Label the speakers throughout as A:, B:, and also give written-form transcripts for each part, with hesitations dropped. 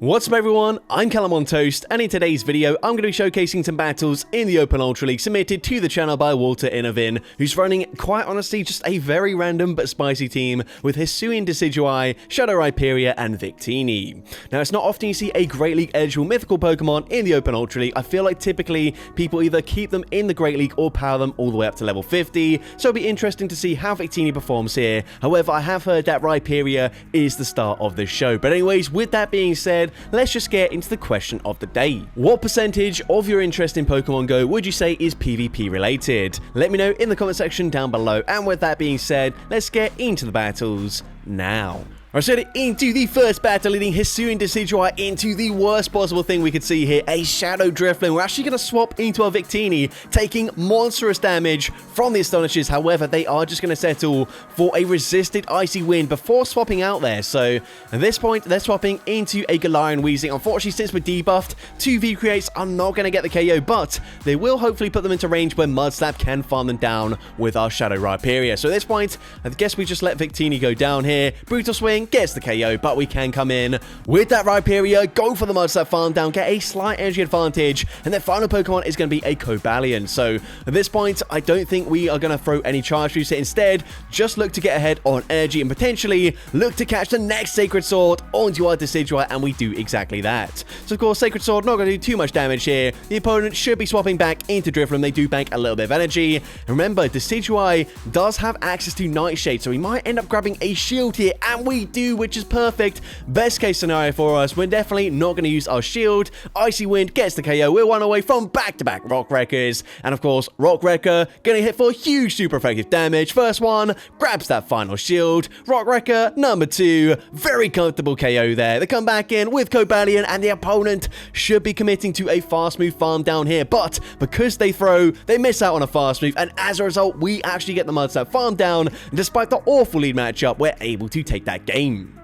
A: What's up everyone, I'm CallumOnToast, and in today's video I'm going to be showcasing some battles in the Open Ultra League submitted to the channel by Walter Innovin, who's running, quite honestly, just a very random but spicy team with Hisuian Decidueye, Shadow Rhyperior, and Victini. Now, it's not often you see a Great League eligible mythical Pokemon in the Open Ultra League. I feel like typically people either keep them in the Great League or power them all the way up to level 50, so it'll be interesting to see how Victini performs here. However, I have heard that Rhyperior is the star of this show. But anyways, with that being said, let's just get into the question of the day. What percentage of your interest in Pokemon Go would you say is PvP related? Let me know in the comment section down below. And with that being said, let's get into the battles now. Alright, so into the first battle, leading Hisuian Decidueye into the worst possible thing we could see here, a Shadow Drifloon. We're actually going to swap into our Victini, taking monstrous damage from the Astonishes. However, they are just going to settle for a resisted Icy Wind before swapping out there. So, at this point, they're swapping into a Galarian Weezing. Unfortunately, since we're debuffed, 2 V-Creates are not going to get the KO, but they will hopefully put them into range where Mud Slap can farm them down with our Shadow Rhyperior. So, at this point, I guess we just let Victini go down here. Brutal Swing gets the KO, but we can come in with that Rhyperior, go for the Mud Slap farm down, get a slight energy advantage, and their final Pokemon is going to be a Cobalion. So at this point, I don't think we are going to throw any charge boosts. Instead, just look to get ahead on energy and potentially look to catch the next Sacred Sword onto our Decidueye, and we do exactly that. So of course, Sacred Sword not going to do too much damage here. The opponent should be swapping back into Drifloon. They do bank a little bit of energy. And remember, Decidueye does have access to Nightshade, so we might end up grabbing a shield here, and we do, which is perfect. Best case scenario for us. We're definitely not going to use our shield. Icy Wind gets the KO. We're one away from back-to-back Rock Wreckers. And of course, Rock Wrecker going to hit for huge super effective damage. First one grabs that final shield. Rock Wrecker number 2. Very comfortable KO there. They come back in with Cobalion, and the opponent should be committing to a fast move farm down here. But because they throw, they miss out on a fast move. And as a result, we actually get the Mud Slap farm down. And despite the awful lead matchup, we're able to take that game.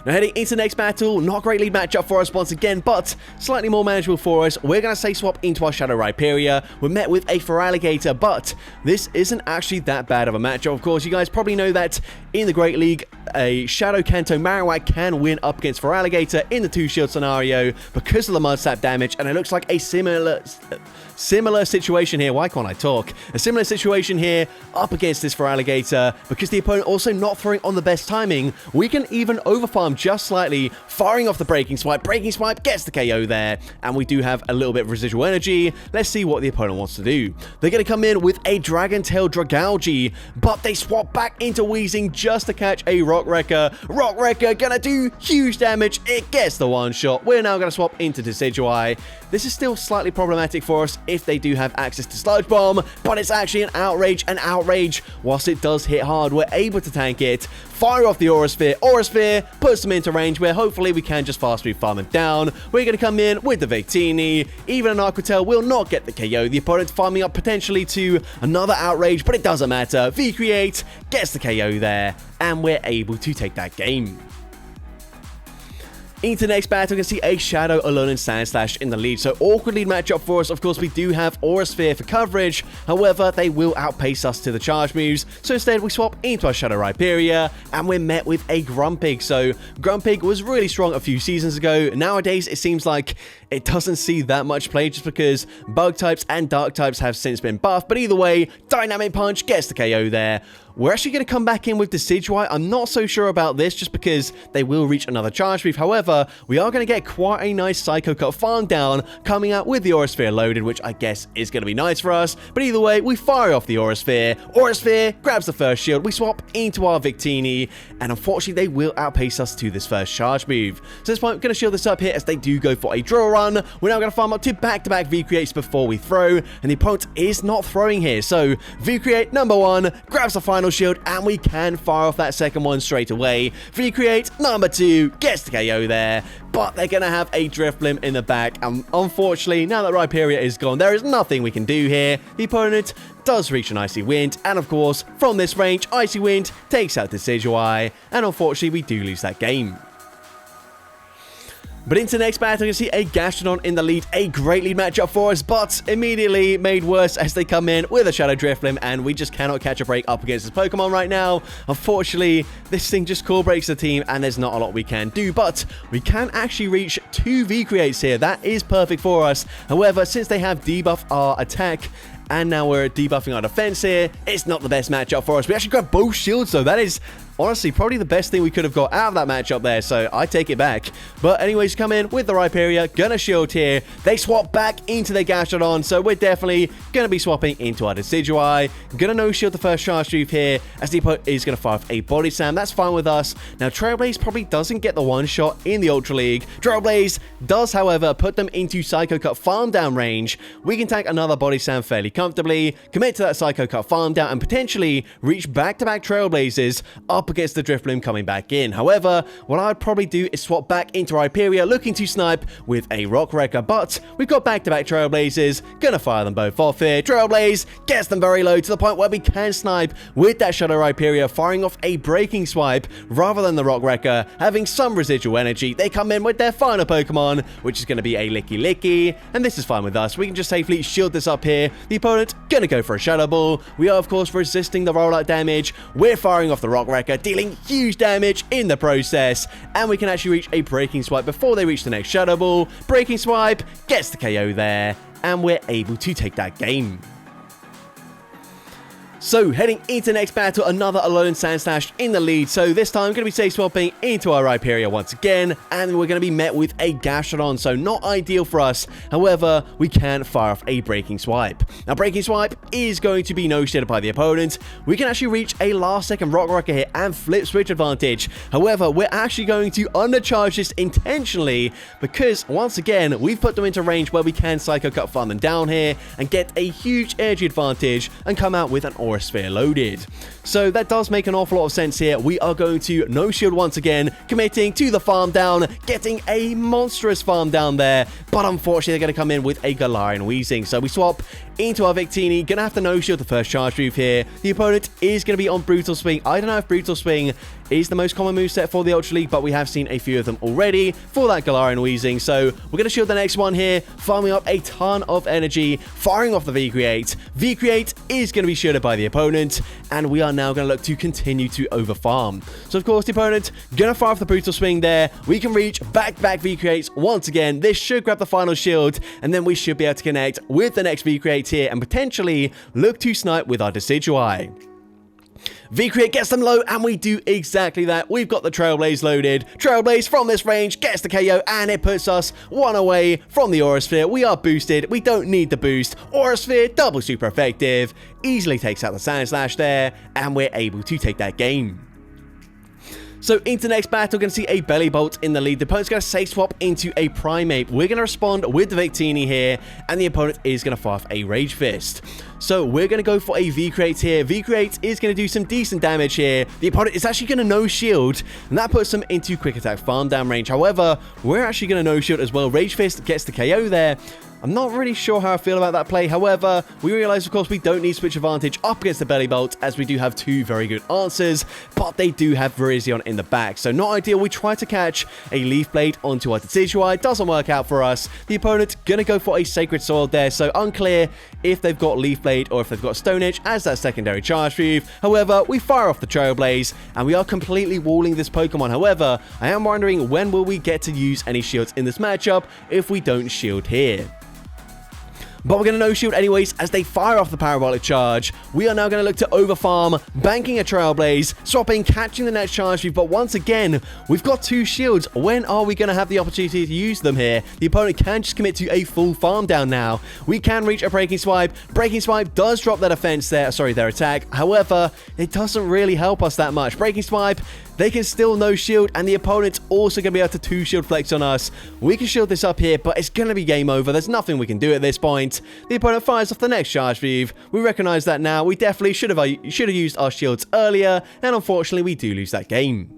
A: Now heading into the next battle, not a great lead matchup for us once again, but slightly more manageable for us. We're going to say swap into our Shadow Rhyperior. We're met with a Feraligatr, but this isn't actually that bad of a matchup. Of course, you guys probably know that in the Great League, a Shadow Kanto Marowak can win up against Feraligatr in the 2-shield scenario because of the Mud Slap damage, and it looks like a similar situation here. Why can't I talk? A similar situation here up against this Feraligatr because the opponent also not throwing on the best timing. We can even overfarm just slightly, firing off the Breaking Swipe. Breaking Swipe gets the KO there, and we do have a little bit of residual energy. Let's see what the opponent wants to do. They're going to come in with a Dragon Tail Dragalge, but they swap back into Weezing just to catch a Rock Wrecker. Rock Wrecker going to do huge damage. It gets the one shot. We're now going to swap into Decidueye. This is still slightly problematic for us if they do have access to Sludge Bomb, but it's actually an Outrage. An Outrage, whilst it does hit hard, we're able to tank it. Fire off the Aura Sphere. Aura Sphere puts them into range where hopefully we can just fast move farm them down. We're going to come in with the Victini. Even an Aquatel will not get the KO. The opponent farming up potentially to another Outrage, but it doesn't matter. V-Create gets the KO there, and we're able to take that game. Into the next battle, we can see a Shadow Alolan Sandslash in the lead. So awkward lead matchup for us. Of course, we do have Aura Sphere for coverage. However, they will outpace us to the charge moves. So instead, we swap into our Shadow Rhyperior, and we're met with a Grumpig. So Grumpig was really strong a few seasons ago. Nowadays, it seems like it doesn't see that much play just because Bug types and Dark types have since been buffed. But either way, Dynamic Punch gets the KO there. We're actually going to come back in with Decidueye. I'm not so sure about this just because they will reach another charge move. However, we are going to get quite a nice Psycho Cut farm down coming out with the Aura Sphere loaded, which I guess is going to be nice for us. But either way, we fire off the Aura Sphere. Aura Sphere grabs the first shield. We swap into our Victini, and unfortunately, they will outpace us to this first charge move. So at this point, I'm going to shield this up here as they do go for a drill run. We're now going to farm up to back-to-back V-Creates before we throw, and the opponent is not throwing here. So V-Create number 1 grabs the final shield, and we can fire off that second one straight away. V-Create number 2 gets the KO there, but they're going to have a Drifloon in the back, and unfortunately, now that Rhyperior is gone, there is nothing we can do here. The opponent does reach an Icy Wind, and of course, from this range, Icy Wind takes out Decidueye, and unfortunately, we do lose that game. But into the next battle, you see a Gastrodon in the lead, a great lead matchup for us, but immediately made worse as they come in with a Shadow Drifloon, and we just cannot catch a break up against this Pokemon right now. Unfortunately, this thing just core breaks the team, and there's not a lot we can do, but we can actually reach 2 V-Creates here. That is perfect for us. However, since they have debuffed our attack, and now we're debuffing our defense here, it's not the best matchup for us. We actually got both shields, though. That is honestly probably the best thing we could have got out of that matchup there, so I take it back. But anyways, come in with the Rhyperior, gonna shield here. They swap back into their Gastrodon, so we're definitely gonna be swapping into our Decidueye. Gonna no-shield the first Charge Move here, as the opponent is gonna fire off a Body Slam. That's fine with us. Now, Trailblaze probably doesn't get the one-shot in the Ultra League. Trailblaze does, however, put them into Psycho Cut farm down range. We can tank another Body Slam fairly comfortably, commit to that Psycho Cut farm down, and potentially reach back-to-back Trailblazes up against the Drifloon coming back in. However, what I would probably do is swap back into Rhyperior, looking to snipe with a Rock Wrecker, but we've got back-to-back Trailblazers, gonna fire them both off here. Trailblaze gets them very low to the point where we can snipe with that Shadow Rhyperior, firing off a Breaking Swipe rather than the Rock Wrecker, having some residual energy. They come in with their final Pokemon, which is gonna be a Licky, and this is fine with us. We can just safely shield this up here. The opponent gonna go for a Shadow Ball. We are, of course, resisting the rollout damage. We're firing off the Rock Wrecker, dealing huge damage in the process, and we can actually reach a Breaking Swipe before they reach the next Shadow Ball. Breaking Swipe gets the KO there, and we're able to take that game. So, heading into the next battle, another Alolan Sandslash in the lead. So, this time, going to be safe swapping into our Rhyperior once again, and we're going to be met with a Gastrodon, so not ideal for us. However, we can fire off a Breaking Swipe. Now, Breaking Swipe is going to be no-shielded by the opponent. We can actually reach a last-second Rock Wrecker here and flip switch advantage. However, we're actually going to undercharge this intentionally because, once again, we've put them into range where we can Psycho Cut farm them down here and get a huge energy advantage and come out with an Aura Sphere loaded. So that does make an awful lot of sense here. We are going to no shield once again, committing to the farm down, getting a monstrous farm down there, but unfortunately they're going to come in with a Galarian Weezing. So we swap into our Victini, gonna have to no shield the first Charge Move here. The opponent is going to be on Brutal Swing. I don't know if Brutal Swing is the most common moveset for the Ultra League, but we have seen a few of them already for that Galarian Weezing. So we're going to shield the next one here, farming up a ton of energy, firing off the V-Create. V-Create is going to be shielded by the opponent, and we are now going to look to continue to overfarm. So of course the opponent going to fire off the Brutal Swing there. We can reach back-to-back V-Creates once again. This should grab the final shield, and then we should be able to connect with the next V-Create here and potentially look to snipe with our Decidueye. V-Create gets them low, and we do exactly that. We've got the Trailblaze loaded. Trailblaze from this range gets the KO, and it puts us one away from the Aura Sphere. We are boosted. We don't need the boost. Aura Sphere, double super effective. Easily takes out the Sandslash there, and we're able to take that game. So into the next battle, we're going to see a Belly Bolt in the lead. The opponent's going to safe swap into a Primate. We're going to respond with the Victini here, and the opponent is going to fire off a Rage Fist. So we're going to go for a V-Create here. V-Create is going to do some decent damage here. The opponent is actually going to no-shield, and that puts them into Quick Attack farm down range. However, we're actually going to no-shield as well. Rage Fist gets the KO there. I'm not really sure how I feel about that play. However, we realize, of course, we don't need switch advantage up against the Belly Bolt, as we do have two very good answers, but they do have Virizion in the back, so not ideal. We try to catch a Leaf Blade onto our Decidueye. Doesn't work out for us. The opponent gonna go for a Sacred Soil there, so unclear if they've got Leaf Blade or if they've got Stone Edge as that secondary charge move. However, we fire off the Trailblaze, and we are completely walling this Pokemon. However, I am wondering, when will we get to use any shields in this matchup if we don't shield here? But we're going to no-shield anyways as they fire off the Parabolic Charge. We are now going to look to overfarm, banking a Trailblaze, swapping, catching the next charge move. But once again, we've got two shields. When are we going to have the opportunity to use them here? The opponent can just commit to a full farm down now. We can reach a Breaking Swipe. Breaking Swipe does drop their defense there, sorry, their attack. However, it doesn't really help us that much. Breaking Swipe, they can still no shield, and the opponent's also going to be able to two shield flex on us. We can shield this up here, but it's going to be game over. There's nothing we can do at this point. The opponent fires off the next charge move. We recognize that now. We definitely should have used our shields earlier, and unfortunately we do lose that game.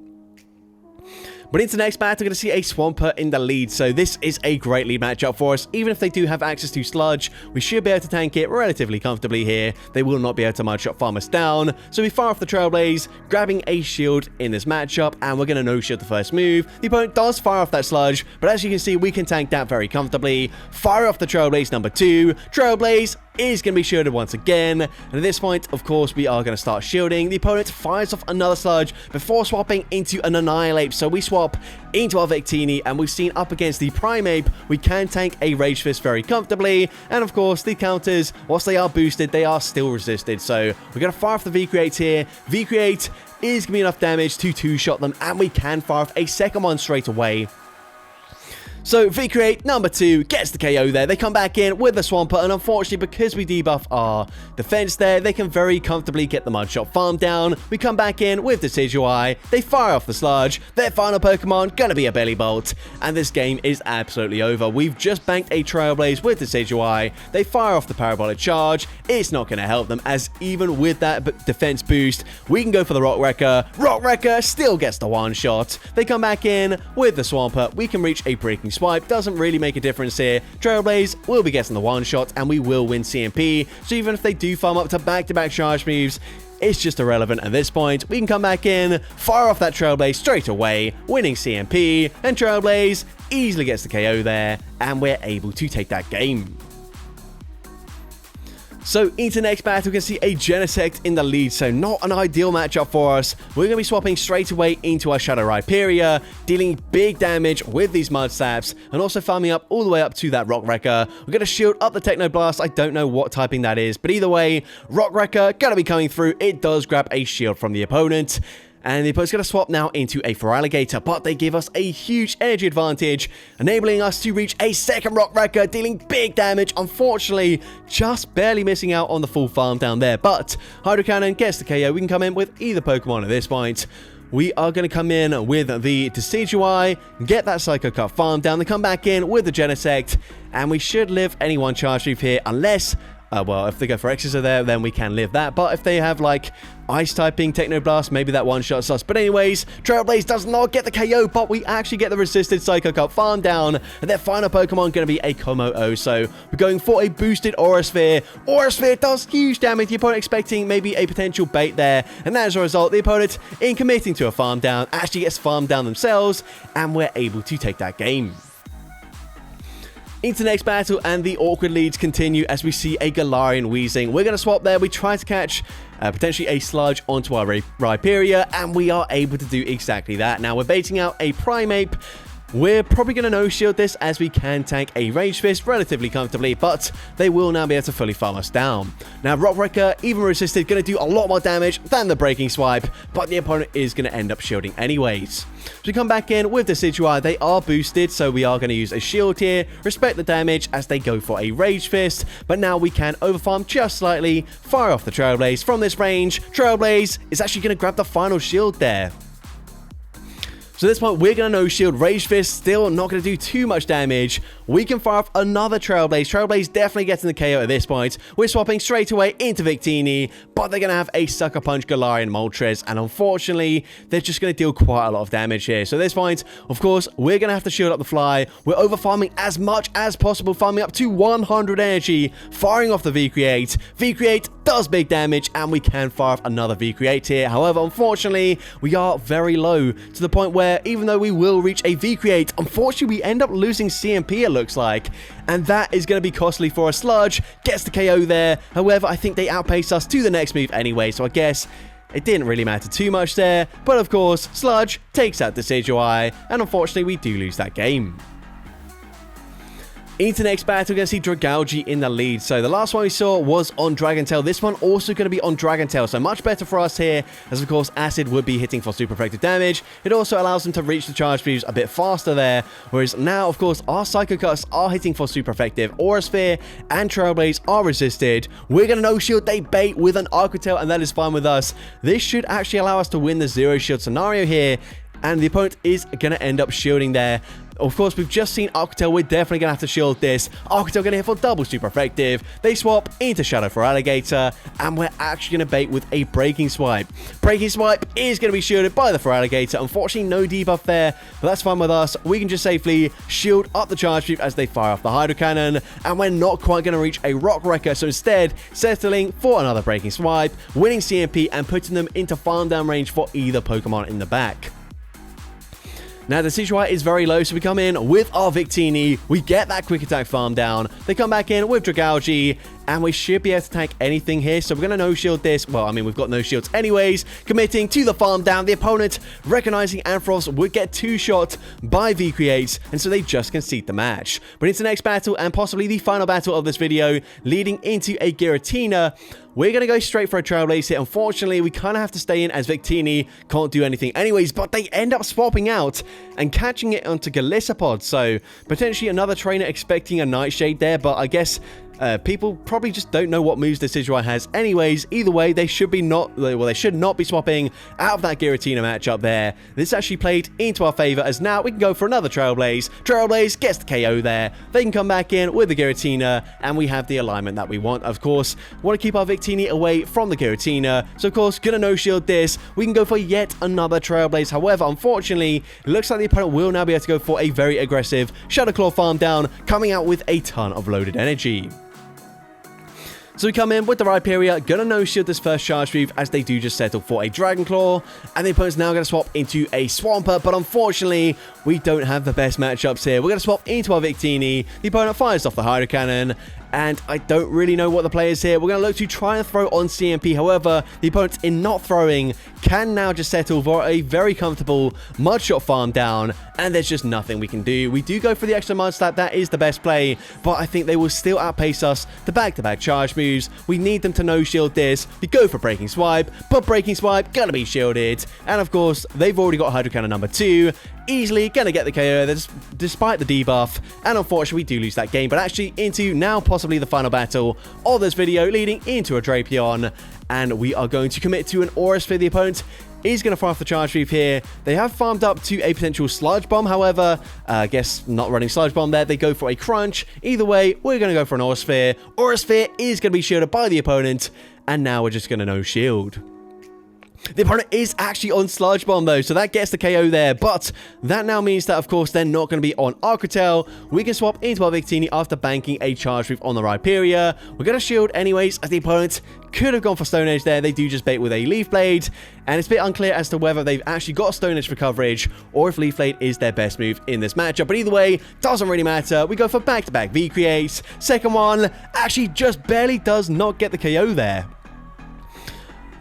A: But into the next battle, we're going to see a Swampert in the lead, so this is a great lead matchup for us. Even if they do have access to Sludge, we should be able to tank it relatively comfortably here. They will not be able to mudshot farm us down, so we fire off the Trailblaze, grabbing a shield in this matchup, and we're going to no-shield the first move. The opponent does fire off that Sludge, but as you can see, we can tank that very comfortably. Fire off the Trailblaze number 2. Trailblaze is going to be shielded once again, and at this point, of course, we are going to start shielding. The opponent fires off another Sludge before swapping into an Annihilate, so we swap into our Victini, and we've seen up against the Primeape, we can tank a Rage Fist very comfortably, and of course, the counters, whilst they are boosted, they are still resisted, so we're going to fire off the V-Create here. V-Create is going to be enough damage to two-shot them, and we can fire off a second one straight away. So V-Create number 2 gets the KO there. They come back in with the Swampert, and unfortunately, because we debuff our defense there, they can very comfortably get the Mudshot farm down. We come back in with Decidueye. They fire off the Sludge. Their final Pokemon gonna be a Belly Bolt, and this game is absolutely over. We've just banked a Trailblaze with Decidueye. They fire off the Parabolic Charge. It's not gonna help them, as even with that defense boost, we can go for the Rock Wrecker. Rock Wrecker still gets the one shot. They come back in with the Swampert. We can reach a Breaking Swipe. Doesn't really make a difference here. Trailblaze will be getting the one shot, and we will win CMP. So even if they do farm up to back-to-back charge moves, it's just irrelevant at this point. We can come back in, fire off that Trailblaze straight away, winning CMP, and Trailblaze easily gets the KO there, and we're able to take that game. So into the next battle, we can see a Genesect in the lead, so not an ideal matchup for us. We're going to be swapping straight away into our Shadow Rhyperior, dealing big damage with these Mud Slaps, and also farming up all the way up to that Rock Wrecker. We're going to shield up the Techno Blast. I don't know what typing that is, but either way, Rock Wrecker going to be coming through. It does grab a shield from the opponent. And the opponent's going to swap now into a Feraligatr, but they give us a huge energy advantage, enabling us to reach a second Rock Wrecker, dealing big damage. Unfortunately, just barely missing out on the full farm down there, but Hydro Cannon gets the KO. We can come in with either Pokemon at this point. We are going to come in with the Decidueye, get that Psycho Cut farm down, then come back in with the Genesect, and we should live any one charge move here, unless... well, if they go for Exeter there, then we can live that. But if they have, like, Ice-typing Technoblast, maybe that one-shot us. But anyways, Trailblaze does not get the KO, but we actually get the resisted Psycho Cut farm down. And their final Pokemon going to be a Komo-O. So we're going for a boosted Aura Sphere. Aura Sphere does huge damage. The opponent expecting maybe a potential bait there. And as a result, the opponent, in committing to a farm down, actually gets farmed down themselves. And we're able to take that game. Into the next battle, and the awkward leads continue as we see a Galarian wheezing. We're going to swap there. We try to catch potentially a Sludge onto our Rhyperior, and we are able to do exactly that. Now we're baiting out a Primeape. We're probably going to no-shield this, as we can tank a Rage Fist relatively comfortably, but they will now be able to fully farm us down. Now, Rock Wrecker, even resisted, going to do a lot more damage than the Breaking Swipe, but the opponent is going to end up shielding anyways. So we come back in with the Decidueye. They are boosted, so we are going to use a shield here, respect the damage as they go for a Rage Fist, but now we can overfarm just slightly, fire off the Trailblaze from this range. Trailblaze is actually going to grab the final shield there. So at this point, we're going to no-shield. Rage Fist still not going to do too much damage. We can fire off another Trailblaze. Trailblaze definitely getting the KO at this point. We're swapping straight away into Victini, but they're going to have a Sucker Punch Galarian Moltres, and unfortunately, they're just going to deal quite a lot of damage here. So at this point, of course, we're going to have to shield up the fly. We're over-farming as much as possible, farming up to 100 energy, firing off the V-Create. V-Create does big damage, and we can fire off another V-Create here. However, unfortunately, we are very low, to the point where even though we will reach a V-Create, unfortunately we end up losing CMP, it looks like, and that is going to be costly for a Sludge. Gets the KO there. However, I think they outpace us to the next move anyway, so I guess it didn't really matter too much there. But of course, Sludge takes out Decidueye, and unfortunately we do lose that game. Into the next battle, we're going to see Dragalge in the lead. So the last one we saw was on Dragon Tail. This one also going to be on Dragon Tail, so much better for us here, as of course Acid would be hitting for super effective damage. It also allows them to reach the charge moves a bit faster there, whereas now of course our Psycho Cuts are hitting for super effective. Aura Sphere and Trailblaze are resisted. We're going to no-shield, they bait with an Aqua Tail, and that is fine with us. This should actually allow us to win the zero shield scenario here, and the opponent is going to end up shielding there. Of course, we've just seen Arctel. We're definitely going to have to shield this. Arctel going to hit for double super effective. They swap into Shadow for Alligator, and we're actually going to bait with a Breaking Swipe. Breaking Swipe is going to be shielded by the for Alligator. Unfortunately, no debuff there, but that's fine with us. We can just safely shield up the Charge Sweep as they fire off the Hydro Cannon, and we're not quite going to reach a Rock Wrecker, so instead, settling for another Breaking Swipe, winning CMP, and putting them into farm down range for either Pokemon in the back. Now, the Decidueye is very low, so we come in with our Victini. We get that Quick Attack farm down. They come back in with Dragalge, and we should be able to tank anything here. So we're going to no-shield this. Well, I mean, we've got no shields anyways. Committing to the farm down. The opponent, recognizing Ampharos, would get two-shot by V-Creates, and so they just concede the match. But into the next battle, and possibly the final battle of this video, leading into a Giratina. We're going to go straight for a Trailblaze here. Unfortunately, we kind of have to stay in as Victini can't do anything anyways, but they end up swapping out and catching it onto Galissapod. So, potentially another trainer expecting a Nightshade there, but I guess people probably just don't know what moves the Decidueye has anyways. Either way, they should not be swapping out of that Giratina matchup there. This actually played into our favor, as now we can go for another Trailblaze. Trailblaze gets the KO there. They can come back in with the Giratina, and we have the alignment that we want. Of course, want to keep our Victini away from the Giratina, so of course, gonna no-shield this. We can go for yet another Trailblaze. However, unfortunately, it looks like the opponent will now be able to go for a very aggressive Shadow Claw farm down, coming out with a ton of loaded energy. So we come in with the Rhyperior, gonna no-shield this first Charge Move as they do just settle for a Dragon Claw, and the opponent's now gonna swap into a Swampert, but unfortunately, we don't have the best matchups here. We're gonna swap into our Victini, the opponent fires off the Hydro Cannon, and I don't really know what the play is here. We're going to look to try and throw on CMP. However, the opponent, in not throwing, can now just settle for a very comfortable Mudshot farm down, and there's just nothing we can do. We do go for the extra Mud Slap. That is the best play, but I think they will still outpace us. The back-to-back charge moves. We need them to no-shield this. We go for Breaking Swipe, but Breaking Swipe gonna be shielded. And of course, they've already got Hydro Cannon number 2. Easily gonna get the KO despite the debuff, and unfortunately we do lose that game. But actually into now possibly the final battle of this video, leading into a Drapion, and we are going to commit to an Aura Sphere. The opponent is going to fire off the Charge Reef here. They have farmed up to a potential Sludge Bomb, however, I guess not running Sludge Bomb there. They go for a Crunch. Either way, we're going to go for an Aura Sphere. Aura Sphere is going to be shielded by the opponent, and now we're just going to no shield. The opponent is actually on Sludge Bomb though, so that gets the KO there, but that now means that, of course, they're not going to be on Arctel. We can swap into our Victini after banking a Charge Reef on the Rhyperior. We're going to shield anyways, as the opponent could have gone for Stone Edge there. They do just bait with a Leaf Blade, and it's a bit unclear as to whether they've actually got Stone Edge for coverage, or if Leaf Blade is their best move in this matchup. But either way, doesn't really matter. We go for back-to-back V-Creates. Second one actually just barely does not get the KO there.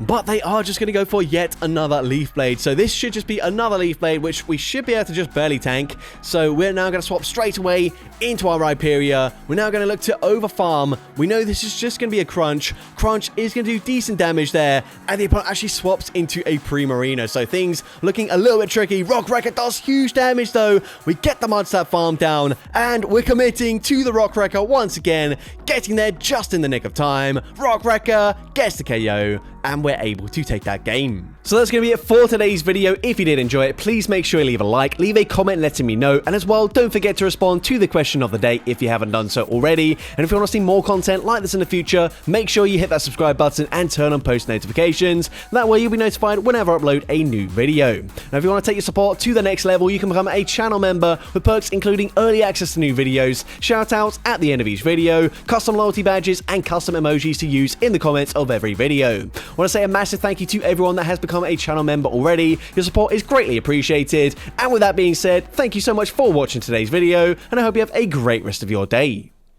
A: But they are just going to go for yet another Leaf Blade. So this should just be another Leaf Blade, which we should be able to just barely tank. So we're now going to swap straight away into our Rhyperior. We're now going to look to overfarm. We know this is just going to be a Crunch. Crunch is going to do decent damage there. And the opponent actually swaps into a Primarina. So things looking a little bit tricky. Rock Wrecker does huge damage though. We get the Mudslap farm down. And we're committing to the Rock Wrecker once again. Getting there just in the nick of time. Rock Wrecker gets the KO. And we're able to take that game. So that's going to be it for today's video. If you did enjoy it, please make sure you leave a like, leave a comment letting me know, and as well, don't forget to respond to the question of the day if you haven't done so already. And if you want to see more content like this in the future, make sure you hit that subscribe button and turn on post notifications. That way you'll be notified whenever I upload a new video. Now, if you want to take your support to the next level, you can become a channel member with perks including early access to new videos, shout outs at the end of each video, custom loyalty badges, and custom emojis to use in the comments of every video. I want to say a massive thank you to everyone that has become a channel member already. Your support is greatly appreciated. And with that being said, thank you so much for watching today's video, and I hope you have a great rest of your day.